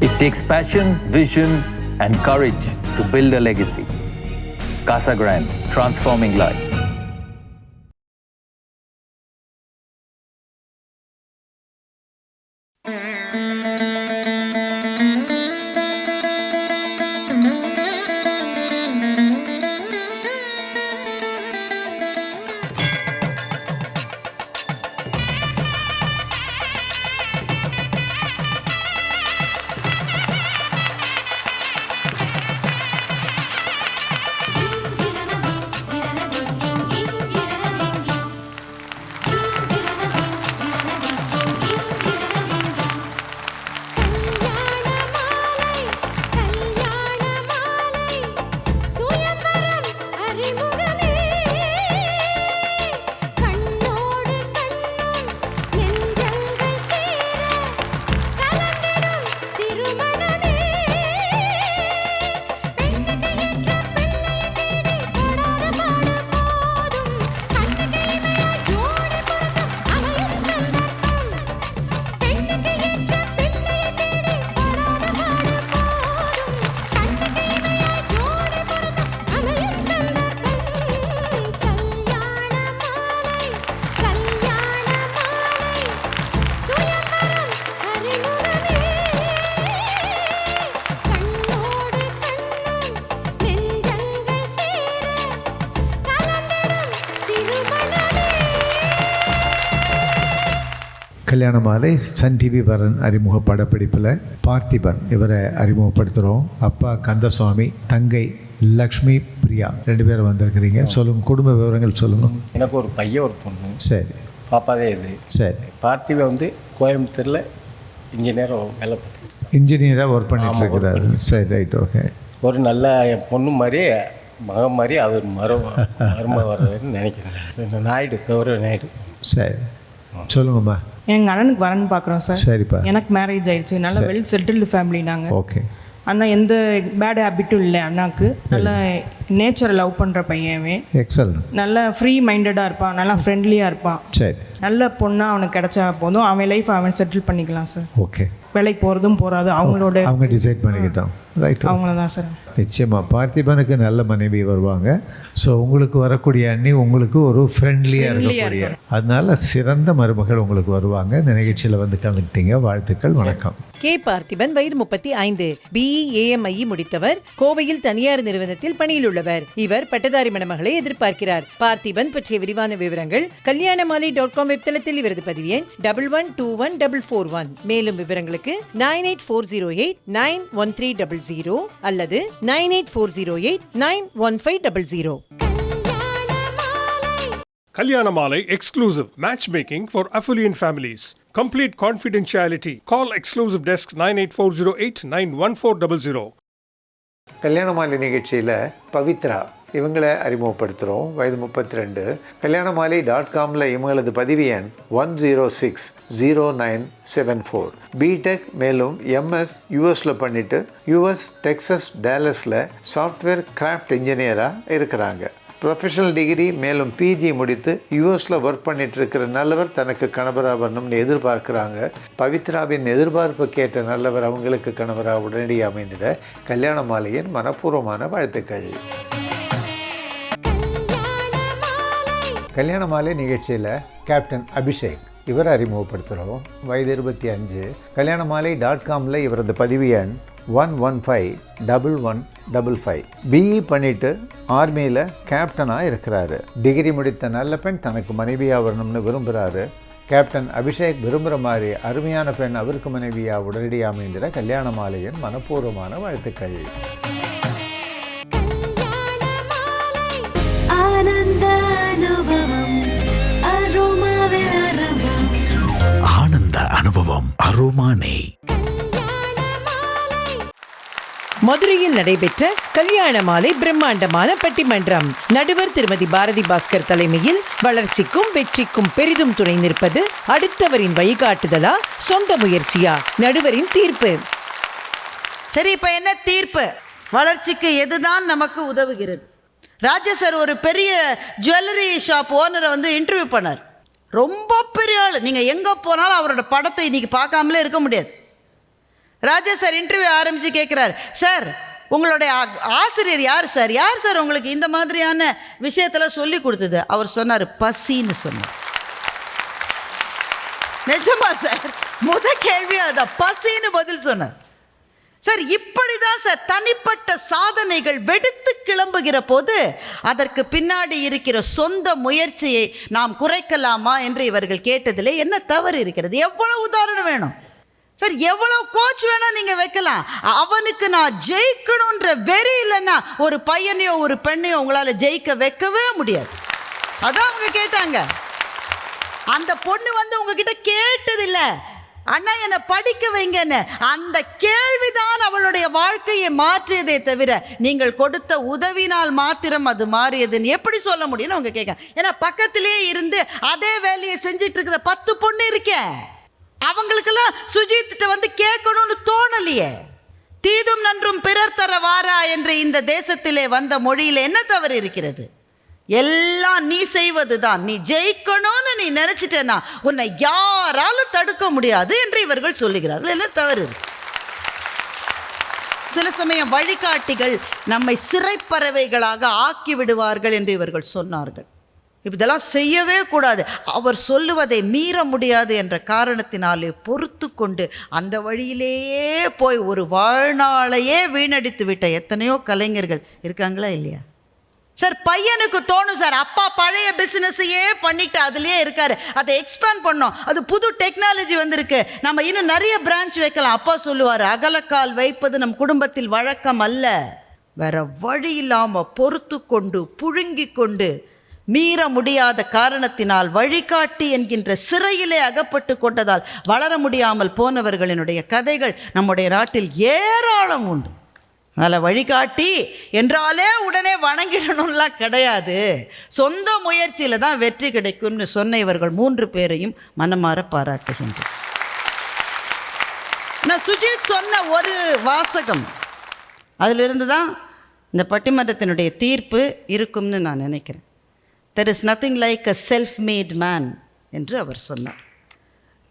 It takes passion, vision, and courage to build a legacy. Casa Grande, transforming lives. கல்யாண மாலை Sun TV வரன் அறிமுக படப்பிடிப்பில் பார்த்திபன் இவரை அறிமுகப்படுத்துகிறோம். அப்பா கந்தசுவாமி, தங்கை லக்ஷ்மி பிரியா, 2 பேரும் வந்திருக்கிறீங்க. சொல்லுங்கள், குடும்ப விவரங்கள் சொல்லுங்கள். எனக்கு ஒரு பையன் ஒரு பொண்ணு. சரி. பாப்பாதே இது. சரி. பார்த்திபன் வந்து கோயம்புத்தூரில் இன்ஜினியராக வேலை பார்த்து இன்ஜினியராக ஒர்க் பண்ணிட்டு இருக்கிறாரு. சரி, ரைட், ஓகே. ஒரு நல்ல என் பொண்ணு மாதிரி மகன் மாதிரி அவர் மரும வர்றதுன்னு நினைக்கிறேன். நாயுடு, கௌரவ நாயுடு. சரி, சொல்லுங்கம்மா. எங்கள் அண்ணனுக்கு வரன்னு பார்க்குறோம் சார். சரிப்பா. எனக்கு மேரேஜ் ஆயிடுச்சு. நல்ல வெல் செட்டில்டு ஃபேமிலி நாங்கள். ஓகே. அண்ணா எந்த பேட் ஹேபிட்டும் இல்லை அண்ணாவுக்கு. நல்ல நேச்சரை லவ் பண்ணுற பையன். எக்ஸலன்ட். நல்ல ஃப்ரீ மைண்டடாக இருப்பான், நல்லா ஃப்ரெண்ட்லியாக இருப்பான். சரி. நல்ல பொண்ணாக அவனுக்கு கிடைச்சா போதும், அவன் லைஃப் அவன் செட்டில் பண்ணிக்கலாம் சார். ஓகே. வேலைக்கு போகிறதும் போகாது அவங்களோட அவங்க டிசைட் பண்ணிக்கிட்டோம். ரைட், அவங்கள தான் சார். நிச்சயமாக பார்த்திபனுக்கு நல்ல மனைவி வருவாங்க. ஸோ உங்களுக்கு வரக்கூடிய அண்ணி உங்களுக்கு ஒரு ஃப்ரெண்ட்லியாக இருக்கக்கூடிய, அதனால சிறந்த மருமகள் உங்களுக்கு வருவாங்க. இந்த நிகழ்ச்சியில் வந்து கலந்துக்கிட்டீங்க, வாழ்த்துக்கள், வணக்கம். கே. பார்த்திபன், வயது 35, BE AMIE முடித்தவர், கோவையில் தனியார் நிறுவனத்தில் பணியில் உள்ளவர். இவர் பட்டதாரி மணமகளை எதிர்பார்க்கிறார். பார்த்திபன் பற்றிய விரிவான விவரங்கள் kalyanamali.com வெப்தளத்தில் இவரது பதிவு எண் 11214441. மேலும் விவரங்களுக்கு 9840891300 அல்லது 9840891500. Kalyanamali exclusive matchmaking for affluent families. Complete confidentiality. Call exclusive desk 9840891400. Kalyanamalai நிகழ்ச்சியில் பவித்ரா இவங்களை அறிமுகப்படுத்துகிறோம். வயது 32. kalyanamali.comல இவங்களது பதிவு எண் 1060974. பிடெக் மேலும் MS யூஎஸில் பண்ணிவிட்டு US டெக்ஸஸ் டேலஸில் சாஃப்ட்வேர் கிராஃப்ட் இன்ஜினியராக இருக்கிறாங்க. ப்ரொஃபஷனல் டிகிரி மேலும் PG முடித்து யூஎஸில் ஒர்க் பண்ணிட்டு இருக்கிற நல்லவர் தனக்கு கணவராக வரணும்னு எதிர்பார்க்குறாங்க. பவித்ராவின் எதிர்பார்ப்பு கேட்ட நல்லவர் அவங்களுக்கு கணவராக உடனடியாக அமைந்திட கல்யாண மாலையின் மனப்பூர்வமான வாழ்த்துக்கள். கல்யாண மாலை நிகழ்ச்சியில் கேப்டன் அபிஷேக் இவரை அறிமுகப்படுத்துகிறோம். வயது 25. kalyanamali.comல இவரது பதிவு எண் 1151155. BE பண்ணிட்டு ஆர்மியில் கேப்டனாக இருக்கிறாரு. டிகிரி முடித்த நல்ல பெண் தனக்கு மனைவியாக வரணும்னு விரும்புகிறாரு. கேப்டன் அபிஷேக் விரும்புகிற மாதிரி அருமையான பெண் அவருக்கு மனைவியாக உடனடியாக அமைந்திட கல்யாண மாலையின் மனப்பூர்வமான வாழ்த்துக்கள். ஆனந்த அனுபவம் அரோமானே. மதுரையில் நடைபெற்ற கல்யாண மாலை பிரம்மாண்டமான பட்டிமன்றம். நடுவர் திருமதி பாரதி பாஸ்கர் தலைமையில் வளர்ச்சிக்கும் வெற்றிக்கும் பெரிதும் துணை நிற்பது அடுத்தவரின் வழிகாட்டுதலா, சொந்த முயற்சியா? நடுவரின் தீர்ப்பு. சரி, இப்போ என்ன தீர்ப்பு? வளர்ச்சிக்கு எதுதான் நமக்கு உதவுகிறது? ராஜா சார் ஒரு பெரிய ஜுவல்லரி ஷாப் ஓனரை வந்து இன்டர்வியூ பண்ணார். ரொம்ப பெரிய ஆள், நீங்கள் எங்கே போனாலும் அவரோட படத்தை இன்றைக்கி பார்க்காமலே இருக்க முடியாது. ராஜா சார் இன்டர்வியூ ஆரம்பித்து கேட்குறாரு, சார் உங்களுடைய ஆசிரியர் யார் சார், யார் சார் உங்களுக்கு இந்த மாதிரியான விஷயத்தில் சொல்லி கொடுத்தது? அவர் சொன்னார், பசின்னு சொன்னார். நிஜமா சார், கேள்வி அதான், பசின்னு பதில் சொன்னார். சார் இப்படி தான் சார் தனிப்பட்ட சாதனைகள் வெடித்து கிளம்புகிற போது அதற்கு பின்னாடி இருக்கிற சொந்த முயற்சியை நாம் குறைக்கலாமா என்று இவர்கள் கேட்டதிலே என்ன தவறு இருக்கிறது? எவ்வளவு உதாரணம் வேணும் சார், எவ்வளோ கோச் வேணால் நீங்கள் வைக்கலாம். அவனுக்கு நான் ஜெயிக்கணுன்ற வெறி இல்லைன்னா ஒரு பையனையோ ஒரு பெண்ணையோ உங்களால் ஜெயிக்க வைக்கவே முடியாது. அதான் அவங்க கேட்டாங்க. அந்த பொண்ணு வந்து உங்ககிட்ட கேட்டதில்லை, அண்ணா என்னை படிக்க வைங்கன்னு. அந்த கேள்விதான் அவளுடைய வாழ்க்கையை மாற்றியதே தவிர நீங்கள் கொடுத்த உதவினால் மாத்திரம் அது மாறியதுன்னு எப்படி சொல்ல முடியும்னு அவங்க கேட்க. ஏன்னா பக்கத்திலே இருந்து அதே வேலையை செஞ்சிட்டு இருக்கிற 10 பொண்ணு இருக்கேன், அவங்களுக்கெல்லாம் சுஜித்திட்ட வந்து கேட்கணும்னு தோணலையே. தீதும் நன்றும் பிறர் தர வாரா என்று இந்த தேசத்திலே வந்த மொழியில் என்ன தவறு இருக்கிறது? எல்லாம் நீ செய்வது தான். நீ ஜெயிக்கணும்னு நீ நினைச்சிட்டேன்னா உன்னை யாராலும் தடுக்க முடியாது என்று இவர்கள் சொல்லுகிறார்கள். என்ன தவறு? சில சமயம் வழிகாட்டிகள் நம்மை சிறைப்பறவைகளாக ஆக்கி விடுவார்கள் என்று இவர்கள் சொன்னார்கள். இதெல்லாம் செய்யவே கூடாது, அவர் சொல்லுவதை மீற முடியாது என்ற காரணத்தினாலே பொறுத்து கொண்டு அந்த வழியிலேயே போய் ஒரு வாழ்நாளையே வீணடித்து விட்ட எத்தனையோ கலைஞர்கள் இருக்காங்களா இல்லையா? சார் பையனுக்கு தோணும் சார், அப்பா பழைய பிஸ்னஸையே பண்ணிட்டு அதுலேயே இருக்காரு, அதை எக்ஸ்பேண்ட் பண்ணோம், அது புது டெக்னாலஜி வந்திருக்கு, நம்ம இன்னும் நிறைய பிரான்ச் வைக்கலாம். அப்பா சொல்லுவார், அகலக்கால் வைப்பது நம் குடும்பத்தில் வழக்கம் அல்ல. வேற வழி இல்லாமல் பொறுத்து கொண்டு புழுங்கி கொண்டு மீற முடியாத காரணத்தினால் வழிகாட்டி என்கின்ற சிறையிலே அகப்பட்டு கொண்டதால் வளர முடியாமல் போனவர்களினுடைய கதைகள் நம்முடைய நாட்டில் ஏராளம் உண்டு. அதில் வழிகாட்டி என்றாலே உடனே வணங்கிடணும்லாம் கிடையாது, சொந்த முயற்சியில் தான் வெற்றி கிடைக்கும்னு சொன்ன இவர்கள் 3 பேரையும் மனமாற பாராட்டுகின்றேன். நான் சுஜித் சொன்ன ஒரு வாசகம் அதிலிருந்து தான் இந்த பட்டிமன்றத்தினுடைய தீர்ப்பு இருக்கும்னு நான் நினைக்கிறேன். There is nothing like a self-made man என்று அவர் சொன்னார்.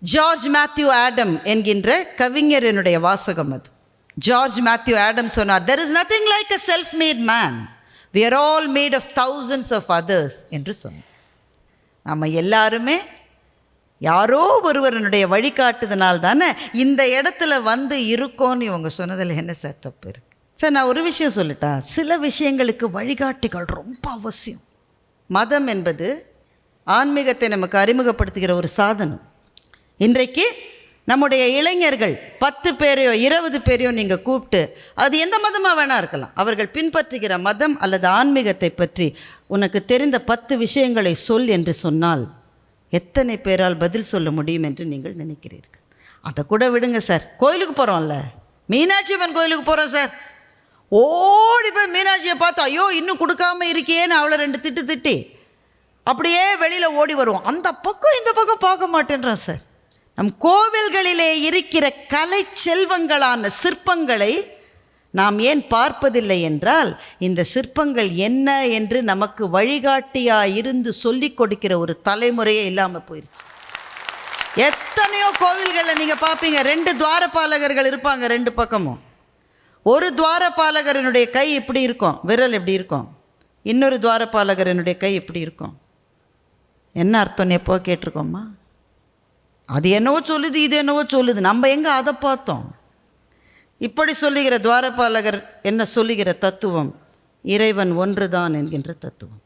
ஜார்ஜ் மேத்யூ ஆடம் என்கின்ற கவிஞரனுடைய வாசகம் அது. ஜார்ஜ் மேத்யூ ஆடம் சொன்னார், there is nothing like a self-made man, we are all made of thousands of others என்று சொன்னார். நம்ம எல்லாருமே யாரோ ஒருவருடைய வழிகாட்டுதனால் தானே இந்த இடத்துல வந்து இருக்கோன்னு இவங்க சொன்னதில் என்ன சார் தப்பு இருக்கு? சார் நான் ஒரு விஷயம் சொல்லிட்டா, சில விஷயங்களுக்கு வழிகாட்டிகள் ரொம்ப அவசியம். மதம் என்பது ஆன்மீகத்தை நமக்கு அறிமுகப்படுத்துகிற ஒரு சாதனம். இன்றைக்கு நம்முடைய இளைஞர்கள் 10 பேரையோ 20 பேரையோ நீங்கள் கூப்பிட்டு, அது எந்த மதமாக வேணா இருக்கலாம், அவர்கள் பின்பற்றுகிற மதம் அல்லது ஆன்மீகத்தை பற்றி உனக்கு தெரிந்த 10 விஷயங்களை சொல் என்று சொன்னால் எத்தனை பேரால் பதில் சொல்ல முடியும் என்று நீங்கள் நினைக்கிறீர்கள்? அதை கூட விடுங்க சார், கோயிலுக்கு போகிறோம்ல, மீனாட்சி அம்மன் கோயிலுக்கு போகிறோம் சார், ஓடி போய் மீனாட்சியை பார்த்து ஐயோ இன்னும் கொடுக்காம இருக்கியேன்னு அவளை 2 திட்டு திட்டி அப்படியே வெளியில் ஓடி வருவோம். அந்த பக்கம் இந்த பக்கம் பார்க்க மாட்டேன்றான் சார். நம் கோவில்களிலே இருக்கிற கலை செல்வங்களான சிற்பங்களை நாம் ஏன் பார்ப்பதில்லை என்றால், இந்த சிற்பங்கள் என்ன என்று நமக்கு வழிகாட்டியாக இருந்து சொல்லிக் கொடுக்கிற ஒரு தலைமுறையே இல்லாமல் போயிடுச்சு. எத்தனையோ கோவில்களில் நீங்கள் பார்ப்பீங்க, 2 துவாரபாலகர்கள் இருப்பாங்க 2 பக்கமும். ஒரு துவாரபாலகரனுடைய கை இப்படி இருக்கும், விரல் எப்படி இருக்கும், இன்னொரு துவாரபாலகரனுடைய கை இப்படி இருக்கும். என்ன அர்த்தம் எப்போ கேட்டிருக்கோம்மா? அது என்னவோ சொல்லுது, இது என்னவோ சொல்லுது, நம்ம எங்கே அதை பார்த்தோம்? இப்படி சொல்லுகிற துவாரபாலகர் என்ன சொல்லுகிற தத்துவம்? இறைவன் ஒன்றுதான் என்கின்ற தத்துவம்.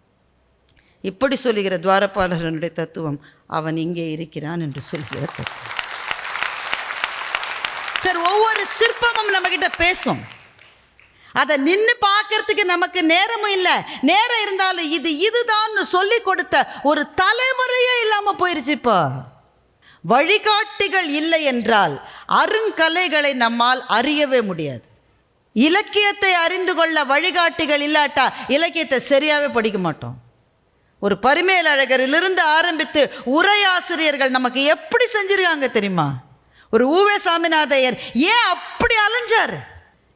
இப்படி சொல்லுகிற துவாரபாலகனுடைய தத்துவம் அவன் இங்கே இருக்கிறான் என்று சொல்கிற தத்துவம். சார் ஒவ்வொரு சிற்பமும் நம்மகிட்ட பேசும். அதை நின்று பார்க்கறதுக்கு நமக்கு நேரமும் இல்லை. நேரம் இருந்தாலும் இதுதான் சொல்லி கொடுத்த ஒரு தலைமுறையே இல்லாமல் போயிருச்சுப்பா. வழிகாட்டிகள் இல்லை என்றால் அருங்கலைகளை நம்மால் அறியவே முடியாது. இலக்கியத்தை அறிந்து கொள்ள வழிகாட்டிகள் இல்லாட்டா இலக்கியத்தை சரியாகவே படிக்க மாட்டோம். ஒரு பரிமேலழகரிலிருந்து ஆரம்பித்து உரையாசிரியர்கள் நமக்கு எப்படி செஞ்சிருக்காங்க தெரியுமா? ஒரு ஊவே சாமிநாதையர் ஏன் அப்படி அலைஞ்சார்?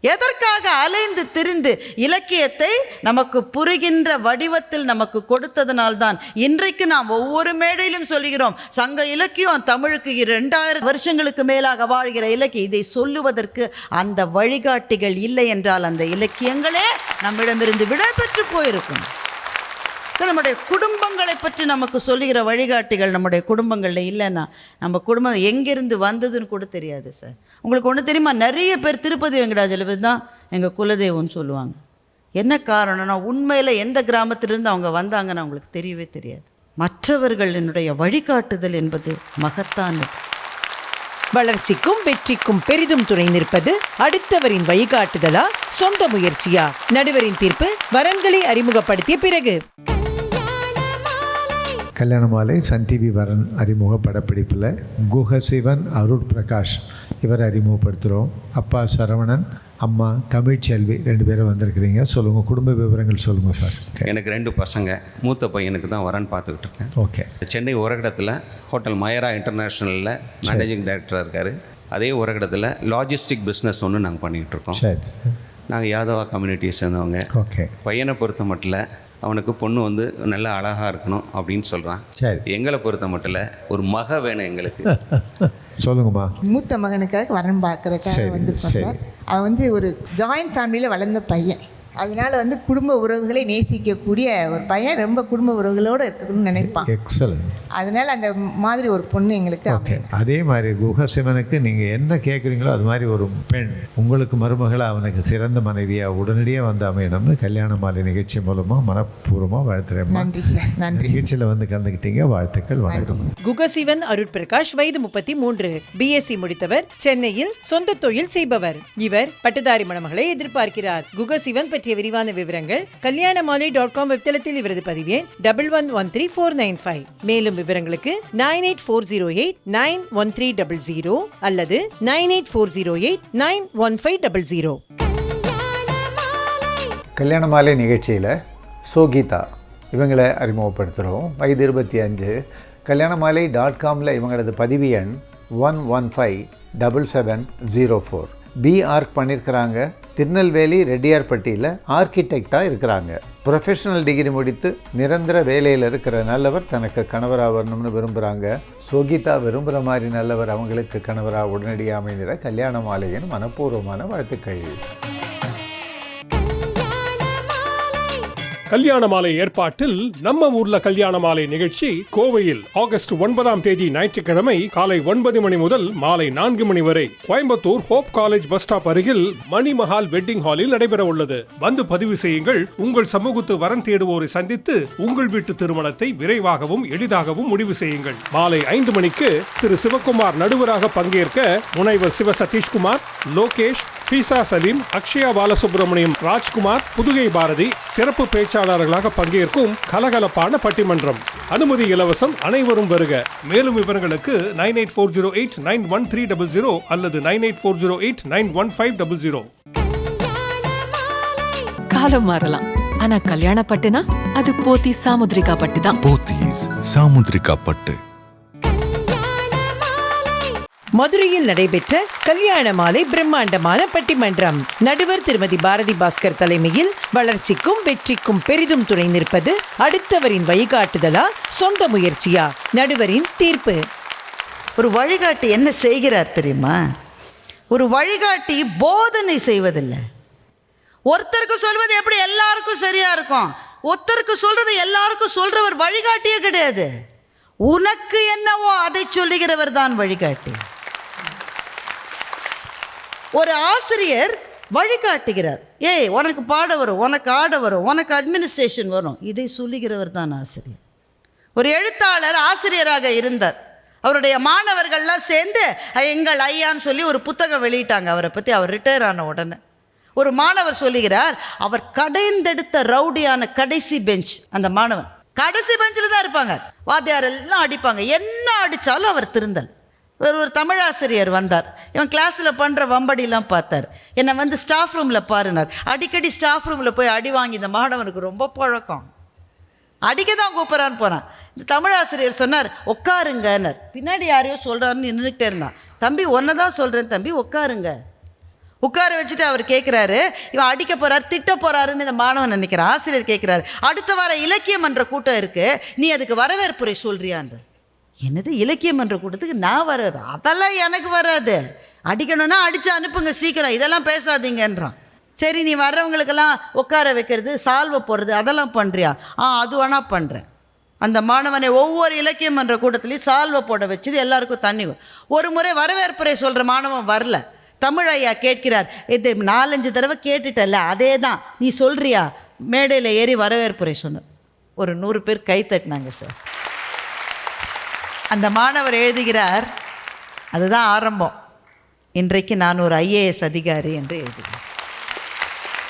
எதற்காக அலைந்து திரிந்து இலக்கியத்தை நமக்கு புரிகின்ற வடிவத்தில் நமக்கு கொடுத்ததனால்தான் இன்றைக்கு நாம் ஒவ்வொரு மேடையிலும் சொல்லுகிறோம், சங்க இலக்கியம் தமிழுக்கு 2000 வருஷங்களுக்கு மேலாக வாழ்கிற இலக்கியம். இதை சொல்லுவதற்கு அந்த வழிகாட்டிகள் இல்லை என்றால் அந்த இலக்கியங்களே நம்மிடமிருந்து விடைபெற்று போயிருக்கும். நம்முடைய குடும்பங்களை பற்றி நமக்கு சொல்லுகிற வழிகாட்டிகள் நம்முடைய குடும்பங்களில் இல்லைன்னா நம்ம குடும்பம் எங்கேருந்து வந்ததுன்னு கூட தெரியாது சார். உங்களுக்கு ஒன்று தெரியுமா, நிறைய பேர் திருப்பதி வெங்கடாஜலபதி தான் எங்கள் குலதெய்வம்னு சொல்லுவாங்க. என்ன காரணம்னா உண்மையில் எந்த கிராமத்திலிருந்து அவங்க வந்தாங்கன்னு அவங்களுக்கு தெரியவே தெரியாது. மற்றவர்களினுடைய வழிகாட்டுதல் என்பது மகத்தானது. வளர்ச்சிக்கும் வெற்றிக்கும் பெரிதும் துணை நிற்பது அடுத்தவரின் வழிகாட்டுதலா, சொந்த முயற்சியா? நடுவரின் தீர்ப்பு வரன்களை அறிமுகப்படுத்திய பிறகு. கல்யாணமாலை சன் டிவி வரன் அறிமுக படப்பிடிப்பில் குஹசிவன் அருட் பிரகாஷ் இவரை அறிமுகப்படுத்துகிறோம். அப்பா சரவணன், அம்மா தமிழ்ச்செல்வி, 2 பேரும் வந்திருக்கிறீங்க. சொல்லுங்கள், குடும்ப விவரங்கள் சொல்லுங்கள் சார். எனக்கு 2 பசங்க. மூத்த பையனுக்கு தான் வரன் பார்த்துக்கிட்டு இருக்கேன். ஓகே. சென்னை உரகடத்தில் ஹோட்டல் மயரா இன்டர்நேஷ்னலில் மேனேஜிங் டைரக்டராக இருக்கார். அதே உரகடத்தில் லாஜிஸ்டிக் பிஸ்னஸ் ஒன்று நாங்கள் பண்ணிகிட்டு இருக்கோம். சரி. நாங்கள் யாதவா கம்யூனிட்டியை சேர்ந்தவங்க. ஓகே. பையனை பொறுத்த மட்டும் அவனுக்கு பொண்ணு வந்து நல்லா அழகாக இருக்கணும் அப்படின்னு சொல்கிறான். சரி. எங்களை பொறுத்த மட்டும் ஒரு மக வேணும் எங்களுக்கு. சொல்லுங்கம்மா. மூத்த மகனுக்காக வரன் பார்க்குறக்காக வந்திருக்கோம் சார். அவன் வந்து ஒரு ஜாயிண்ட் ஃபேமிலியில் வளர்ந்த பையன். அதனால் வந்து குடும்ப உறவுகளை நேசிக்கக்கூடிய ஒரு பையன், ரொம்ப குடும்ப உறவுகளோடு இருக்கணும்னு நினைப்பான். எக்ஸலன்ட். அதனால் அந்த மாதிரி ஒரு பொண்ணு எங்களுக்கு. ஓகே. அதே மாதிரி குஹசிவனுக்கு நீங்கள் என்ன கேட்குறீங்களோ அது மாதிரி ஒரு பெண் உங்களுக்கு மருமகளாக அவனுக்கு சிறந்த மனைவியாக உடனடியாக வந்து அமையணும்னு கல்யாண மாலை நிகழ்ச்சி மூலமாக மனப்பூர்வமாக வாழ்த்துறேன். நன்றி சார். நன்றி. நிகழ்ச்சியில் வந்து கலந்துக்கிட்டீங்க, வாழ்த்துக்கள். வணக்கம். குகசிவன் அருட் பிரகாஷ், வயது 33, பிஎஸ்சி முடித்தவர், சென்னையில் சொந்த தொழில் செய்பவர். இவர் பட்டதாரி மணமகளை எதிர்பார்க்கிறார். குகசிவன் பற்றிய விரிவான விவரங்கள் kalyanamali.com வெப்தளத்தில் இவரது பதிவு எண் 1113-495. மேலும் விவரங்களுக்கு 9840891300 அல்லது 9840891500. கல்யாண மாலை நிகழ்ச்சியில் சோகிதா இவங்களை அறிமுகப்படுத்துகிறோம். வயது 25. kalyanamali.comல இவங்களது பதிவு எண் 1157704. பிஆர்க் பண்ணியிருக்கிறாங்க. திருநெல்வேலி ரெட்டியார்பட்டியில் ஆர்கிடெக்டாக இருக்கிறாங்க. ப்ரொஃபஷனல் டிகிரி முடித்து நிரந்தர வேலையில் இருக்கிற நல்லவர் தனக்கு கணவராக வரணும்னு விரும்புகிறாங்க. சோகிதா விரும்புகிற மாதிரி நல்லவர் அவங்களுக்கு கணவராக உடனடியாக அமைந்திட கல்யாண மாலையின் மனப்பூர்வமான வாழ்த்துக்கள். கல்யாண மாலை ஏற்பாட்டில் நம்ம ஊர்ல கல்யாண மாலை நிகழ்ச்சி கோவையில் ஆகஸ்ட் 9ஆம் தேதி ஞாயிற்றுக்கிழமை காலை 9 மணி முதல் மாலை 4 மணி வரை Coimbatore hope college bus stop அருகில் மணிமஹால் வெட்டிங் ஹாலில் நடைபெற உள்ளது. வந்து பதிவு செய்யுங்கள். உங்கள் சமூகத்து வரன் தேடுவோரை சந்தித்து உங்கள் வீட்டு திருமணத்தை விரைவாகவும் எளிதாகவும் முடிவு செய்யுங்கள். மாலை 5 மணிக்கு திரு சிவகுமார் நடுவராக பங்கேற்க முனைவர் சிவ சதீஷ்குமார், லோகேஷ், ஃபீசா சலீம், அக்ஷயா பாலசுப்ரமணியம், ராஜ்குமார், புதுகை பாரதி சிறப்பு பேச்சாளர்களாக பங்கேற்கும் கலகலப்பான பட்டிமன்றம். அனுமதி இலவசம். அனைவரும் வருக. மேலும் விவரங்களுக்கு 9840891300 அல்லது 9840891500. காலம் மாறலாம், ஆனா கல்யாண பட்டுனா அது போத்தீஸ் சாமுத்ரிகா பட்டு தான். போத்தீஸ் சாமுத்ரிகா பட்டு. மதுரையில் நடைபெற்ற கல்யாண மாலை பிரம்மாண்டமான பட்டிமன்றம். நடுவர் திருமதி பாரதி பாஸ்கர் தலைமையில் வளர்ச்சிக்கும் வெற்றிக்கும் பெரிதும் துணை நிற்பது அடுத்தவரின் வழிகாட்டுதலா, சொந்த முயற்சியா? நடுவரின் தீர்ப்பு. ஒரு வழிகாட்டி என்ன செய்கிறார் தெரியுமா? ஒரு வழிகாட்டி போதனை செய்வதில்லை. ஒருத்தருக்கு சொல்வது எப்படி எல்லாருக்கும் சரியா இருக்கும்? ஒருத்தருக்கு சொல்றது எல்லாருக்கும் சொல்றவர் வழிகாட்டியே கிடையாது. உனக்கு என்னவோ அதை சொல்லுகிறவர் தான் வழிகாட்டி. ஒரு ஆசிரியர் வழிகாட்டுகிறார். ஏய், உனக்கு பாட வரும், உனக்கு ஆட வரும், உனக்கு அட்மினிஸ்ட்ரேஷன் வரும், இதை சொல்லுகிறவர் தான் ஆசிரியர். ஒரு எழுத்தாளர் ஆசிரியராக இருந்தார். அவருடைய மாணவர்கள்லாம் சேர்ந்து எங்கள் ஐயான்னு சொல்லி ஒரு புத்தகம் வெளியிட்டாங்க அவரை பற்றி. அவர் ரிட்டையர் ஆன உடனே ஒரு மாணவர் சொல்லுகிறார், அவர் கடைந்தெடுத்த ரவுடியான கடைசி பெஞ்ச். அந்த மாணவன் கடைசி பெஞ்சில் தான் இருப்பாங்க. வாத்தியார் எல்லாம் அடிப்பாங்க, என்ன அடித்தாலும் அவர் திருந்தல். ஒரு தமிழாசிரியர் வந்தார். இவன் கிளாஸில் பண்ணுற வம்படிலாம் பார்த்தார். என்னை வந்து ஸ்டாஃப் ரூமில் பாருனார். அடிக்கடி ஸ்டாஃப் ரூமில் போய் அடி வாங்கி இந்த மாணவனுக்கு ரொம்ப பழக்கம். அடிக்க தான் கூப்பிட்றான்னு போகிறான். இந்த தமிழாசிரியர் சொன்னார், உட்காருங்கன்னார். பின்னாடி யாரையோ சொல்கிறாருன்னு நின்றுக்கிட்டே இருந்தான். தம்பி, ஒன்றை தான் சொல்கிறேன் தம்பி, உட்காருங்க. உட்கார வச்சுட்டு அவர் கேட்குறாரு, இவன் அடிக்க போகிறார், திட்ட போகிறாருன்னு இந்த மாணவன் நினைக்கிறார். ஆசிரியர் கேட்குறாரு, அடுத்த வார இலக்கியம் என்ற கூட்டம் இருக்குது, நீ அதுக்கு வரவேற்புரை சொல்கிறியான்ற. என்னது இலக்கியம் என்ற கூட்டத்துக்கு நான் வரவேற்பு? அதெல்லாம் எனக்கு வராது, அடிக்கணும்னா அடித்து அனுப்புங்க சீக்கிரம், இதெல்லாம் பேசாதீங்கன்றான். சரி, நீ வர்றவங்களுக்கெல்லாம் உட்கார வைக்கிறது, சால்வை போடுறது, அதெல்லாம் பண்ணுறியா? அது வேணா பண்ணுறேன். அந்த மாணவனை ஒவ்வொரு இலக்கியம் என்ற கூட்டத்துலேயும் சால்வை போட வச்சுது, எல்லாருக்கும் தண்ணி. ஒரு முறை வரவேற்புரை சொல்கிற மாணவன் வரல. தமிழ் ஐயா கேட்கிறார், இது 4-5 தடவை கேட்டுட்டல, அதே தான் நீ சொல்கிறியா? மேடையில் ஏறி வரவேற்புரை சொன்னார். ஒரு 100 பேர் கை தட்டினாங்க சார். அந்த மாணவர் எழுதுகிறார், அதுதான் ஆரம்பம், இன்றைக்கு நான் ஒரு IAS அதிகாரி என்று எழுதுகிறார்.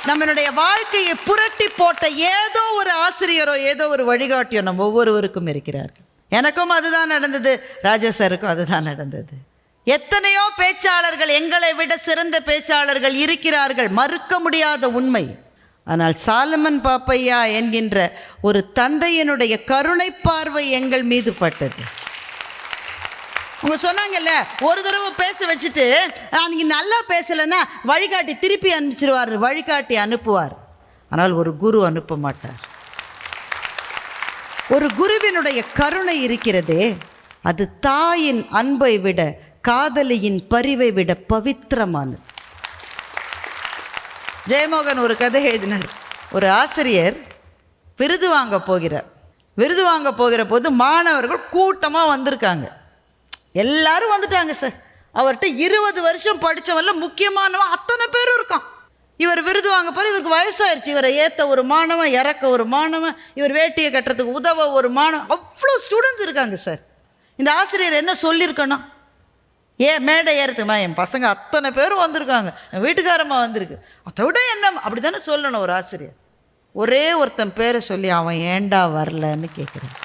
நம்மளுடைய வாழ்க்கையை புரட்டி போட்ட ஏதோ ஒரு ஆசிரியரோ ஏதோ ஒரு வழிகாட்டியோ நம்ம ஒவ்வொருவருக்கும் இருக்கிறார்கள். எனக்கும் அதுதான் நடந்தது, ராஜா சாருக்கும் அதுதான் நடந்தது. எத்தனையோ பேச்சாளர்கள், எங்களை விட சிறந்த பேச்சாளர்கள் இருக்கிறார்கள், மறுக்க முடியாத உண்மை. ஆனால் சாலமன் பாப்பையா என்கின்ற ஒரு தந்தையினுடைய கருணை பார்வை எங்கள் மீது பட்டது. அவங்க சொன்னாங்கல்ல, ஒரு தடவை பேச வச்சுட்டு நீங்க நல்லா பேசலைன்னா வழிகாட்டி திருப்பி அனுப்பிச்சிருவார், வழிகாட்டி அனுப்புவார். ஆனால் ஒரு குரு அனுப்ப மாட்டார். ஒரு குருவினுடைய கருணை இருக்கிறதே, அது தாயின் அன்பை விட, காதலியின் பரிவை விட பவித்திரமானது. ஜெயமோகன் ஒரு கதை எழுதினார். ஒரு ஆசிரியர் விருது வாங்க போகிறார். விருது வாங்க போகிற போது மாணவர்கள் கூட்டமாக வந்திருக்காங்க. எல்லாரும் வந்துட்டாங்க சார். அவர்கிட்ட 20 வருஷம் படித்தவன்ல முக்கியமானவன் அத்தனை பேரும் இருக்கான். இவர் விருது வாங்க போகிற, இவருக்கு வயசாயிருச்சு. இவரை ஏற்ற ஒரு மாணவன், இறக்க ஒரு மாணவன், இவர் வேட்டியை கட்டுறதுக்கு உதவ ஒரு மாணவன், அவ்வளோ ஸ்டூடெண்ட்ஸ் இருக்காங்க சார். இந்த ஆசிரியர் என்ன சொல்லியிருக்கணும்? மேடை ஏறதுமா, என் பசங்க அத்தனை பேரும் வந்திருக்காங்க, என் வீட்டுக்காரம்மா வந்திருக்கு, அதை விட என்ன, அப்படி தானே சொல்லணும் ஒரு ஆசிரியர். ஒரே ஒருத்தன் பேரை சொல்லி அவன் ஏண்டா வரலன்னு கேட்குறான்.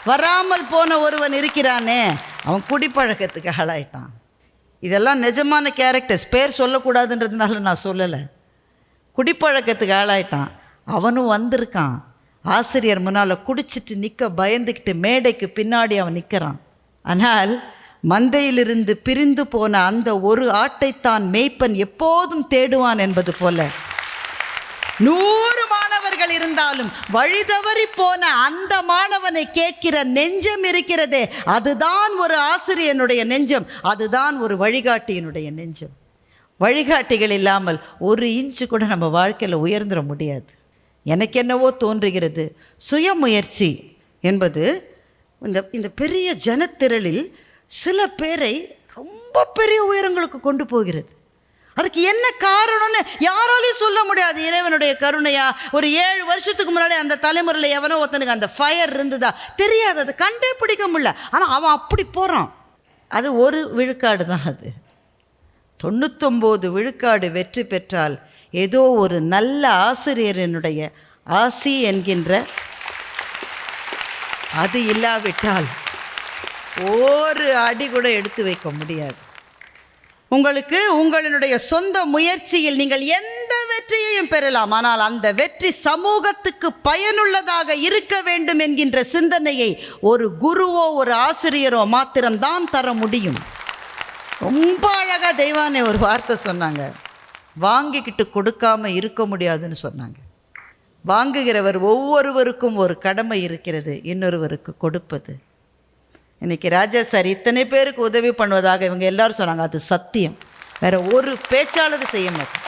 வராமல் போன ஒருவன் இருக்கிறானே, அவன் குடிப்பழக்கத்துக்கு ஆளாயிட்டான். இதெல்லாம் நிஜமான கேரக்டர்ஸ், பேர் சொல்லக்கூடாதுன்றதுனால நான் சொல்லலை. குடிப்பழக்கத்துக்கு ஆளாயிட்டான். அவனும் வந்திருக்கான். ஆசிரியர் முன்னால் குடிச்சிட்டு நிற்க பயந்துக்கிட்டு மேடைக்கு பின்னாடி அவன் நிற்கிறான். ஆனால் மந்தையிலிருந்து பிரிந்து போன அந்த ஒரு ஆட்டைத்தான் மேய்ப்பன் எப்போதும் தேடுவான் என்பது போல 100 மாணவர்கள் இருந்தாலும் வழிதவறி போன அந்த மாணவனை கேட்கிற நெஞ்சம் இருக்கிறதே, அதுதான் ஒரு ஆசிரியனுடைய நெஞ்சம், அதுதான் ஒரு வழிகாட்டியினுடைய நெஞ்சம். வழிகாட்டிகள் இல்லாமல் 1 இன்ச்சு கூட நம்ம வாழ்க்கையில் உயர்ந்துட முடியாது. எனக்கு என்னவோ தோன்றுகிறது, சுயமுயற்சி என்பது இந்த பெரிய ஜனத்திரளில் சில பேரை ரொம்ப பெரிய உயரங்களுக்கு கொண்டு போகிறது. அதுக்கு என்ன காரணம்னு யாராலையும் சொல்ல முடியாது. இறைவனுடைய கருணையா, ஒரு 7 வருஷத்துக்கு முன்னாடி அந்த தலைமுறையில் எவனோ ஒருத்தனுக்கு அந்த ஃபயர் இருந்ததா தெரியாது, அதை கண்டே பிடிக்க முடியல. ஆனால் அவன் அப்படி போகிறான். அது 1 விழுக்காடு தான். அது 99 விழுக்காடு வெற்றி பெற்றால் ஏதோ ஒரு நல்ல ஆசிரியரினுடைய ஆசி என்கின்ற அது இல்லாவிட்டால் ஒரு அடி கூட எடுத்து வைக்க முடியாது. உங்களுக்கு உங்களுடைய சொந்த முயற்சியில் நீங்கள் எந்த வெற்றியையும் பெறலாம். ஆனால் அந்த வெற்றி சமூகத்துக்கு பயனுள்ளதாக இருக்க வேண்டும் என்கின்ற சிந்தனையை ஒரு குருவோ ஒரு ஆசிரியரோ மாத்திரம்தான் தர முடியும். ரொம்ப அழகாக தெய்வானே ஒரு வார்த்தை சொன்னாங்க, வாங்கிக்கிட்டு கொடுக்காம இருக்க முடியாதுன்னு சொன்னாங்க. வாங்குகிறவர் ஒவ்வொருவருக்கும் ஒரு கடமை இருக்கிறது, இன்னொருவருக்கு கொடுப்பது. இன்றைக்கி ராஜா சார் இத்தனை பேருக்கு உதவி பண்ணுவதாக இவங்க எல்லாரும் சொன்னாங்க, அது சத்தியம். வேற ஒரு பேச்சாளர் செய்ய மாட்டாங்க.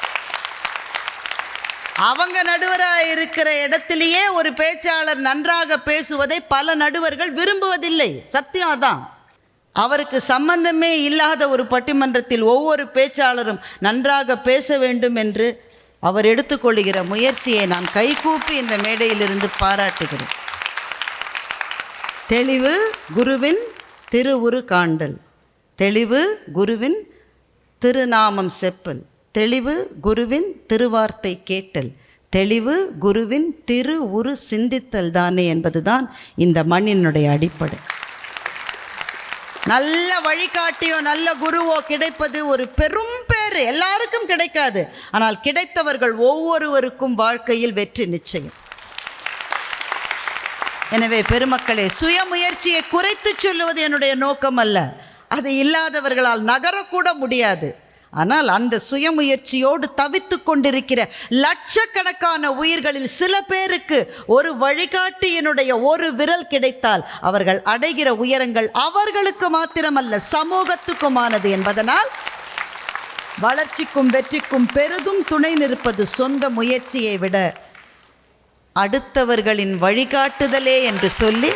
அவங்க நடுவராக இருக்கிற இடத்திலேயே ஒரு பேச்சாளர் நன்றாக பேசுவதை பல நடுவர்கள் விரும்புவதில்லை. சத்தியம் அதான். அவருக்கு சம்பந்தமே இல்லாத ஒரு பட்டிமன்றத்தில் ஒவ்வொரு பேச்சாளரும் நன்றாக பேச வேண்டும் என்று அவர் எடுத்துக்கொள்கிற முயற்சியை நான் கைகூப்பி இந்த மேடையிலிருந்து பாராட்டுகிறேன். தெளிவு குருவின் திருவுரு காண்டல், தெளிவு குருவின் திருநாமம் செப்பல், தெளிவு குருவின் திருவார்த்தை கேட்டல், தெளிவு குருவின் திரு உரு சிந்தித்தல் தானே என்பதுதான் இந்த மண்ணினுடைய அடிப்படை. நல்ல வழிகாட்டியோ நல்ல குருவோ கிடைப்பது ஒரு பெரும் பேறு, எல்லாருக்கும் கிடைக்காது. ஆனால் கிடைத்தவர்கள் ஒவ்வொருவருக்கும் வாழ்க்கையில் வெற்றி நிச்சயம். எனவே பெருமக்களே, சுயமுயற்சியை குறைத்து சொல்லுவது என்னுடைய நோக்கம் அல்ல. அது இல்லாதவர்களால் நகரக்கூட முடியாது. ஆனால் அந்த சுயமுயற்சியோடு தவித்து கொண்டிருக்கிற லட்சக்கணக்கான உயிர்களில் சில பேருக்கு ஒரு வழிகாட்டியினுடைய ஒரு விரல் கிடைத்தால் அவர்கள் அடைகிற உயரங்கள் அவர்களுக்கு மாத்திரமல்ல சமூகத்துக்குமானது என்பதனால் வளர்ச்சிக்கும் வெற்றிக்கும் பெரிதும் துணை நிற்பது சொந்த முயற்சியை விட அடுத்தவர்களின் வழிகாட்டுதலே என்று சொல்லி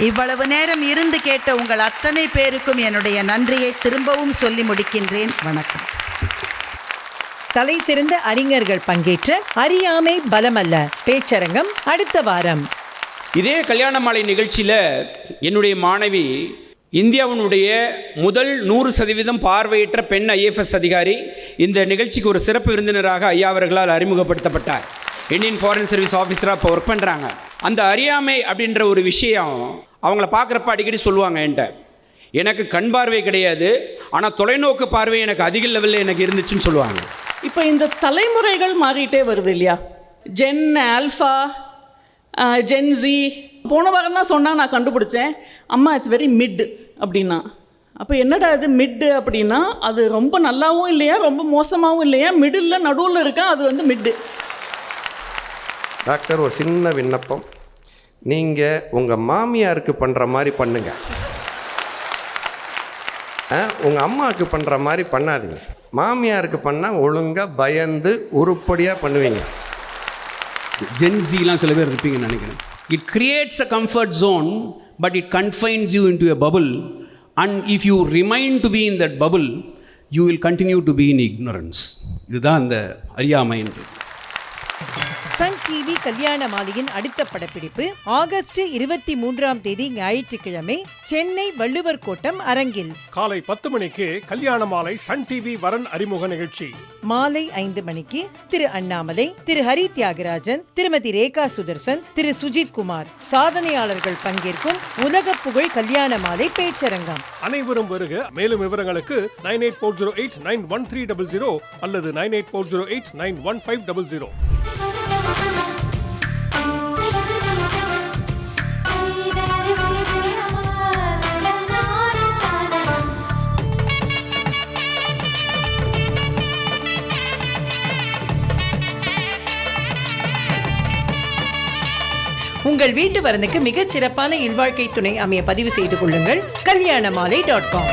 இவ்வளவு நேரம் இருந்து கேட்ட உங்கள் அத்தனை பேருக்கும் என்னுடைய நன்றியை திரும்பவும் சொல்லி முடிக்கின்றேன். வணக்கம். தலை சிறந்த அறிஞர்கள் பங்கேற்ற அறியாமை பலமல்ல பேச்சரங்கம் அடுத்த வாரம். இதே கல்யாண மாலை நிகழ்ச்சியில் என்னுடைய மாணவி இந்தியாவினுடைய முதல் 100% பார்வையற்ற பெண் IFS அதிகாரி இந்த நிகழ்ச்சிக்கு ஒரு சிறப்பு விருந்தினராக ஐயா அவர்களால் அறிமுகப்படுத்தப்பட்டார். இந்தியன் ஃபாரின் சர்வீஸ் ஆஃபீஸராக இப்போ ஒர்க் பண்ணுறாங்க. அந்த அறியாமை அப்படின்ற ஒரு விஷயம் அவங்கள பார்க்குறப்ப அடிக்கடி சொல்லுவாங்க என்கிட்ட, எனக்கு கண் பார்வை கிடையாது, ஆனால் தொலைநோக்கு பார்வை எனக்கு அதிக லெவலில் எனக்கு இருந்துச்சுன்னு சொல்லுவாங்க. இப்போ இந்த தலைமுறைகள் மாறிட்டே வருது இல்லையா? Gen alpha, gen Z. போன வாரம் தான் சொன்னால் நான் கண்டுபிடிச்சேன், அம்மா இட்ஸ் வெரி மிட் அப்படின்னா. அப்போ என்னடா இது மிட்டு அப்படின்னா, அது ரொம்ப நல்லாவும் இல்லையா ரொம்ப மோசமாகவும் இல்லையா, மிடில் நடுவில் இருக்கா, அது வந்து மிட்டு. டாக்டர், ஒரு சின்ன விண்ணப்பம், நீங்கள் உங்கள் மாமியாருக்கு பண்ணுற மாதிரி பண்ணுங்க, உங்கள் அம்மாவுக்கு பண்ணுற மாதிரி பண்ணாதீங்க. மாமியாருக்கு பண்ணால் ஒழுங்காக பயந்து உருப்படியாக பண்ணுவீங்க. ஜென்சிலாம் சில பேர் இருப்பீங்கன்னு நினைக்கிறேன். It creates a comfort zone but it confines you into a bubble and if you remain to be in that bubble you will continue to be in ignorance. இதுதான் அந்த அறியாமைன்றது. சன் டிவி கல்யாண மாலையின் அடுத்த படப்பிடிப்பு August 23ஆம் தேதி ஞாயிற்றுக்கிழமை சென்னை வள்ளுவர் கோட்டம் அரங்கில் காலை 10 மணிக்கு கல்யாண மாலை சன் டிவி வரன் அறிமுக நிகழ்ச்சி. மாலை 5 மணிக்கு திரு அண்ணாமலை, திரு ஹரி தியாகராஜன், திருமதி ரேகா சுதர்சன், திரு சுஜித் குமார் சாதனையாளர்கள் பங்கேற்கும் உலக புகழ் கல்யாண மாலை பேச்சரங்கம். அனைவரும் வருக. மேலும் விவரங்களுக்கு 9840891300 அல்லது 9840891500. உங்கள் வீட்டு வரனுக்கு மிகச் சிறப்பான இல்வாழ்க்கை துணை அமைய பதிவு செய்து கொள்ளுங்கள். kalyanamaalai.com